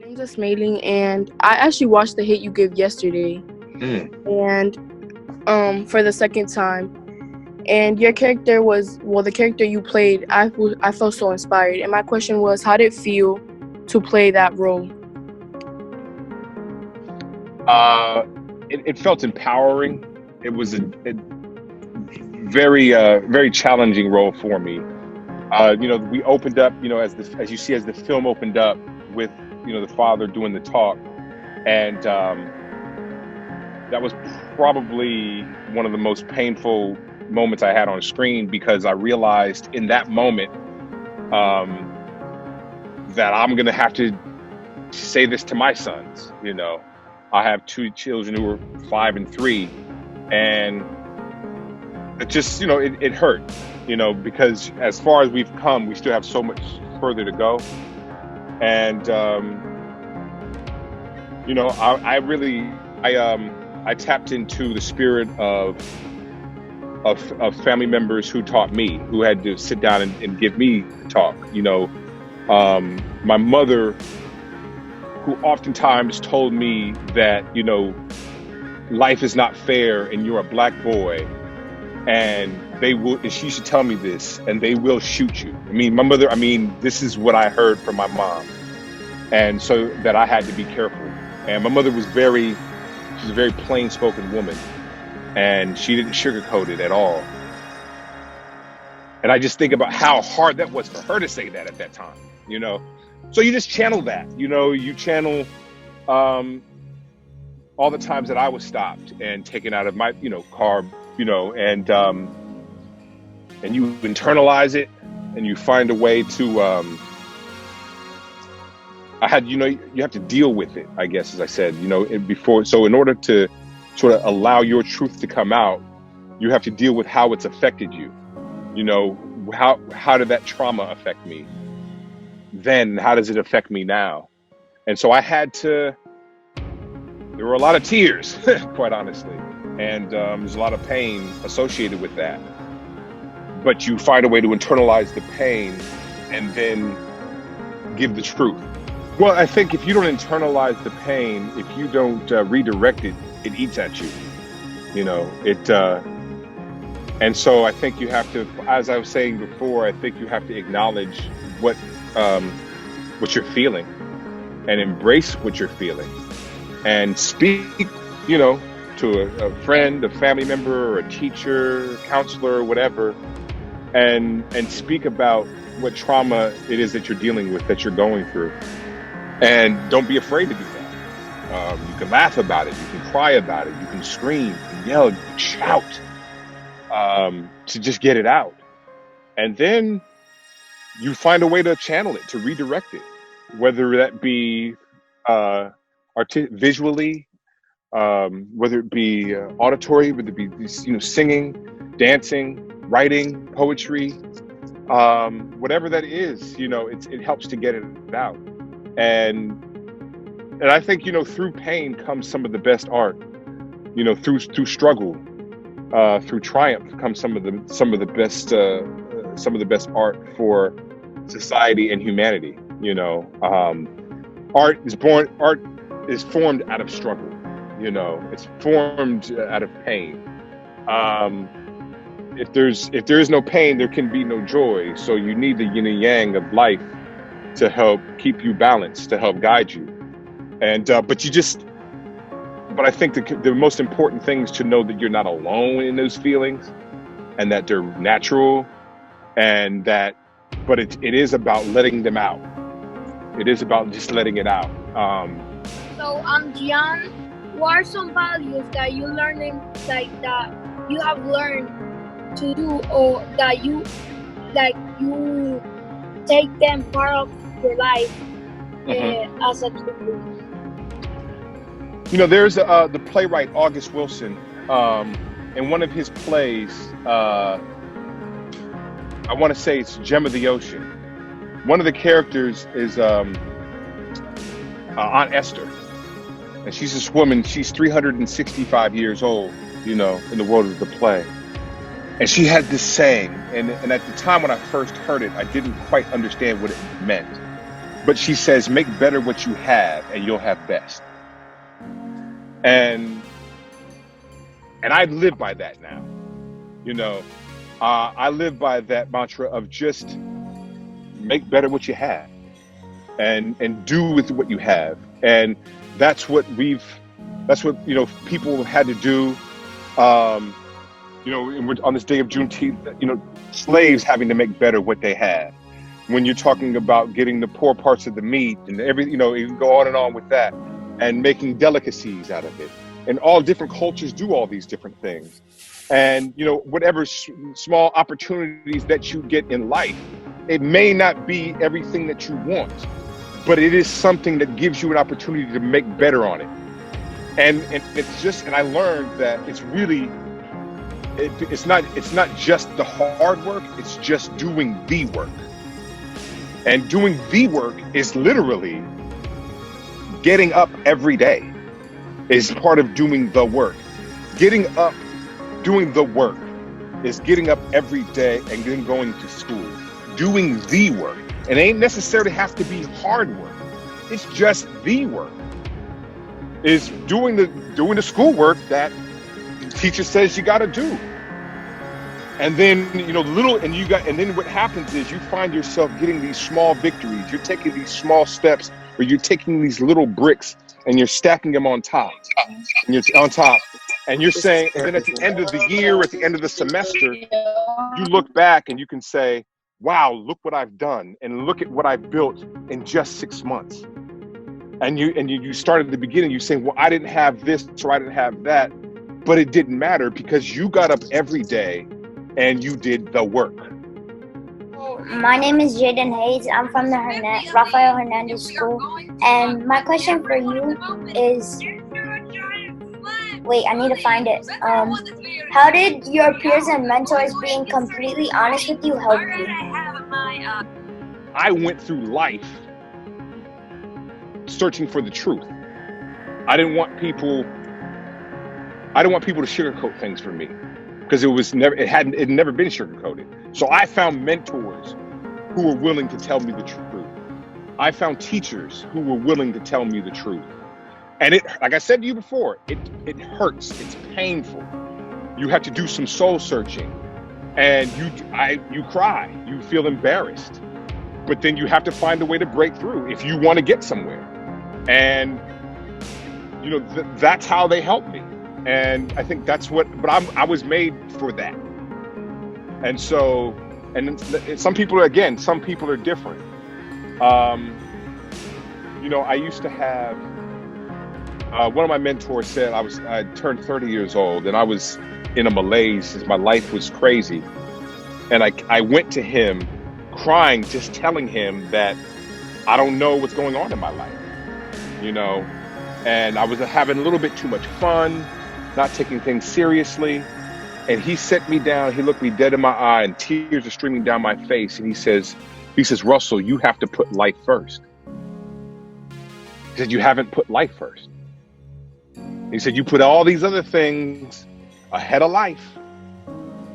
name's Smiling, and I actually watched the hit you give yesterday, Mm. and for the second time. And your character the character you played. I felt so inspired, and my question was, how did it feel to play that role? It felt empowering. It was a very challenging role for me. We opened up, as you see, as the film opened up with, the father doing the talk, and that was probably one of the most painful moments I had on screen, because I realized in that moment that I'm gonna have to say this to my sons. I have two children who are 5 and 3, and it just, it hurt, because as far as we've come, we still have so much further to go. And I tapped into the spirit of family members who taught me, who had to sit down and give me the talk. My mother, who oftentimes told me that, life is not fair and you're a black boy, and she used to tell me this, and they will shoot you. My mother, this is what I heard from my mom. And so that I had to be careful. And my mother was she's a very plain spoken woman, and she didn't sugarcoat it at all. And I just think about how hard that was for her to say that at that time, So you just channel that, you channel all the times that I was stopped and taken out of my, car, and you internalize it, and you find a way to, you have to deal with it, I guess, as I said, before. So in order to sort of allow your truth to come out, you have to deal with how it's affected you. How did that trauma affect me? Then how does it affect me now? And so there were a lot of tears, quite honestly. And there's a lot of pain associated with that. But you find a way to internalize the pain and then give the truth. Well, I think if you don't internalize the pain, if you don't redirect it, it eats at you. And so I think you have to, as I was saying before, I think you have to acknowledge what you're feeling, and embrace what you're feeling, and speak, to a friend, a family member, or a teacher, counselor, whatever, and speak about what trauma it is that you're dealing with, that you're going through. And don't be afraid to do that. You can laugh about it, you can cry about it, you can scream, you can yell, you can shout, to just get it out. And then you find a way to channel it, to redirect it, whether that be visually, whether it be auditory, whether it be singing, dancing, writing, poetry, whatever that is, it helps to get it out. And I think, through pain comes some of the best art. Through struggle, through triumph comes some of the best art for society and humanity. Art is formed out of struggle. It's formed out of pain. If there is no pain, there can be no joy. So you need the yin and yang of life to help keep you balanced, to help guide you. And but I think the most important thing is to know that you're not alone in those feelings, and that they're natural, and but it is about letting them out. It is about just letting it out. So, Gian, what are some values that you that you have learned to do, or that you take them part of your life as a child? There's the playwright August Wilson, in one of his plays, I want to say it's Gem of the Ocean. One of the characters is Aunt Esther, and she's this woman. She's 365 years old, in the world of the play. And she had this saying, and at the time when I first heard it, I didn't quite understand what it meant. but she says, make better what you have and you'll have best. And I live by that now. You know, I live by that mantra of just make better what you have and do with what you have. And that's what you know, people had to do. You know, on this day of Juneteenth, you know, slaves having to make better what they had. When you're talking about getting the poor parts of the meat and you know, you can go on and on with that, and making delicacies out of it. And all different cultures do all these different things. And, you know, whatever small opportunities that you get in life, it may not be everything that you want, but it is something that gives you an opportunity to make better on it. And it's just, and I learned that it's really, it's not just the hard work, it's just doing the work. And doing the work is literally getting up every day is part of doing the work. Getting up, doing the work is getting up every day and then going to school. Doing the work. And it ain't necessarily have to be hard work. It's just the work. Is doing the schoolwork that the teacher says you got to do. And then, you know, and then what happens is you find yourself getting these small victories. You're taking these small steps where you're taking these little bricks and you're stacking them on top. And you're on top. And you're saying, and then at the end of the year, at the end of the semester, you look back and you can say, wow, look what I've done. And look at what I've built in just 6 months. And you start at the beginning, you say, well, I didn't have this or I didn't have that. But it didn't matter because you got up every day and you did the work. My name is Jaden Hayes. I'm from the Rafael Hernandez School. And my question for you is, wait, I need to find it. How did your peers and mentors being completely honest with you help you? I went through life searching for the truth. I didn't want people to sugarcoat things for me. Because it had never been sugarcoated. So I found mentors who were willing to tell me the truth. I found teachers who were willing to tell me the truth. And it, like I said to you before, it hurts. It's painful. You have to do some soul searching, and you cry. You feel embarrassed, but then you have to find a way to break through if you want to get somewhere. And you know that's how they helped me. And I think that's but I was made for that. And so, and some people are different. You know, I used to have, one of my mentors said I turned 30 years old and I was in a malaise as my life was crazy. And I went to him crying, just telling him that I don't know what's going on in my life, you know, and I was having a little bit too much fun, not taking things seriously. And he set me down, he looked me dead in my eye and tears are streaming down my face. And he says, Russell, you have to put life first. He said, you haven't put life first. He said, you put all these other things ahead of life,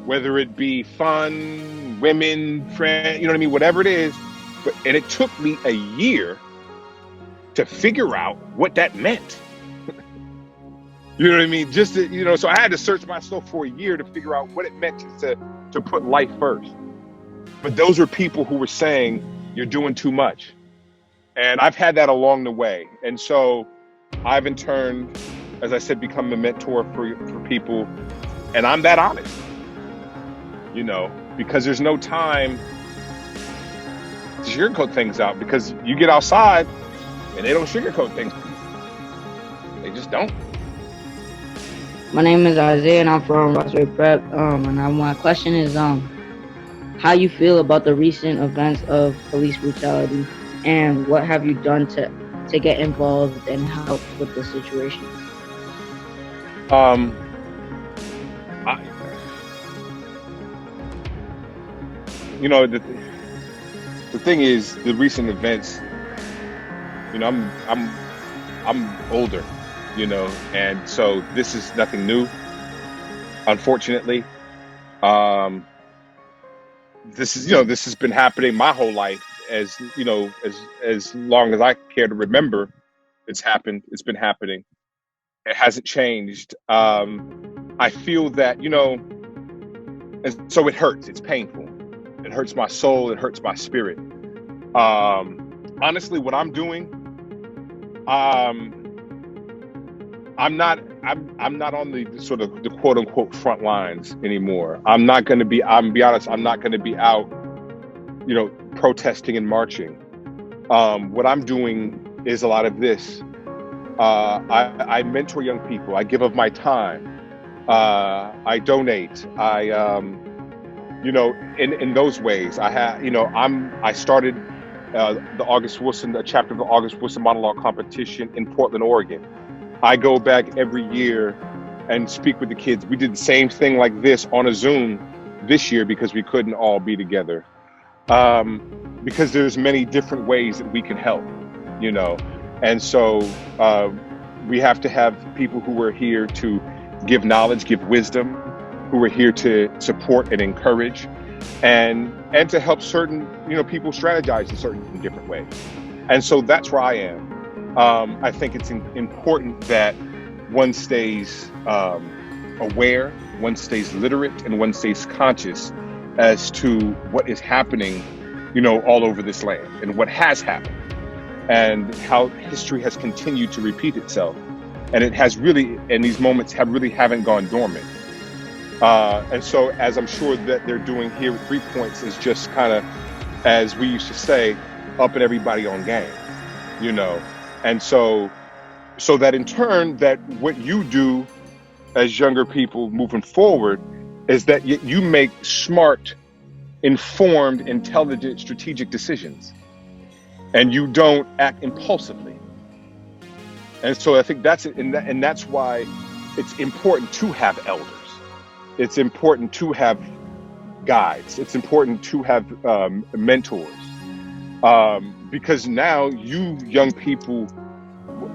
whether it be fun, women, friends, you know what I mean? Whatever it is. And it took me a year to figure out what that meant. You know what I mean? Just to, you know, so I had to search myself for a year to figure out what it meant to put life first. But those are people who were saying, you're doing too much. And I've had that along the way. And so I've in turn, as I said, become a mentor for people. And I'm that honest, you know, because there's no time to sugarcoat things out, because you get outside and they don't sugarcoat things. They just don't. My name is Isaiah and I'm from Rossway Prep. My question is how you feel about the recent events of police brutality and what have you done to get involved and help with the situation? You know, the thing is, the recent events, you know, I'm older, you know, and so this is nothing new, unfortunately. This has been happening my whole life, as you know, as long as I care to remember, it's happened. It's been happening. It hasn't changed. I feel that, you know, and so it hurts. It's painful. It hurts my soul. It hurts my spirit. Honestly, what I'm doing, I'm not on the sort of the quote unquote front lines anymore. I'm be honest, I'm not going to be out, you know, protesting and marching. What I'm doing is a lot of this. I mentor young people. I give of my time. I donate. You know, in those ways, I started the August Wilson, a chapter of the August Wilson monologue competition in Portland, Oregon. I go back every year and speak with the kids. We did the same thing like this on a Zoom this year because we couldn't all be together. Because there's many different ways that we can help, you know. And so we have to have people who are here to give knowledge, give wisdom, who are here to support and encourage, and to help certain, you know, people strategize in certain different ways. And so that's where I am. I think it's important that one stays aware, one stays literate, and one stays conscious as to what is happening, you know, all over this land and what has happened and how history has continued to repeat itself. And it has really, and these moments haven't gone dormant. And so, as I'm sure that they're doing here with 3 Points, is just kind of, as we used to say, upping everybody on game, you know. And so that in turn, that what you do as younger people moving forward is that you make smart, informed, intelligent, strategic decisions, and you don't act impulsively. And so I think that's it, and that's why it's important to have elders. It's important to have guides. It's important to have mentors, because now you young people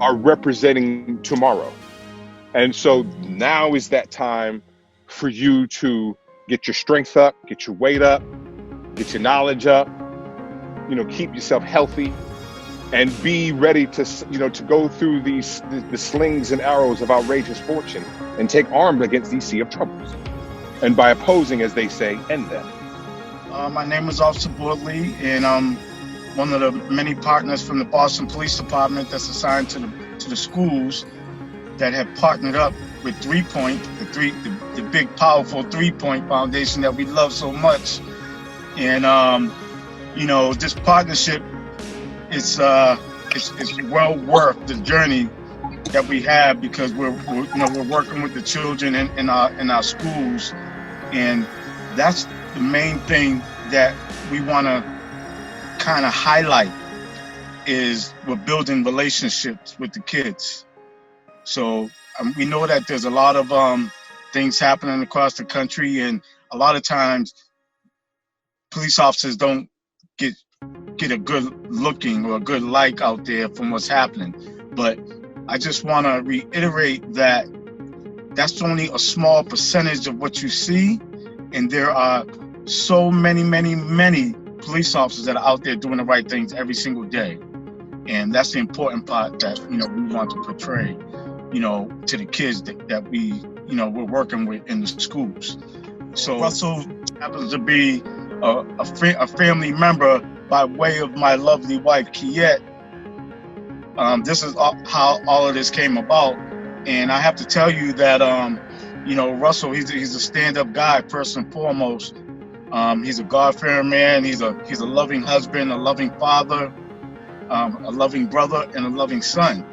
are representing tomorrow. And so now is that time for you to get your strength up, get your weight up, get your knowledge up, you know, keep yourself healthy, and be ready to, you know, to go through the slings and arrows of outrageous fortune and take arms against these sea of troubles. And by opposing, as they say, end them. My name is Officer Boardley, and I'm one of the many partners from the Boston Police Department that's assigned to the schools that have partnered up with 3 Point, the big, powerful 3 Point Foundation that we love so much. And you know, this partnership is well worth the journey that we have, because we're working with the children in our schools, and that's the main thing that we want to kind of highlight, is we're building relationships with the kids. So we know that there's a lot of things happening across the country, and a lot of times police officers don't get a good looking or a good like out there from what's happening. But I just want to reiterate that that's only a small percentage of what you see, and there are so many police officers that are out there doing the right things every single day. And that's the important part that, you know, we want to portray, you know, to the kids that we, you know, we're working with in the schools. So Russell happens to be a family member by way of my lovely wife, Kiet. This is how all of this came about. And I have to tell you that, you know, Russell, he's a stand-up guy, first and foremost. He's a God-fearing man. He's a loving husband, a loving father, a loving brother, and a loving son.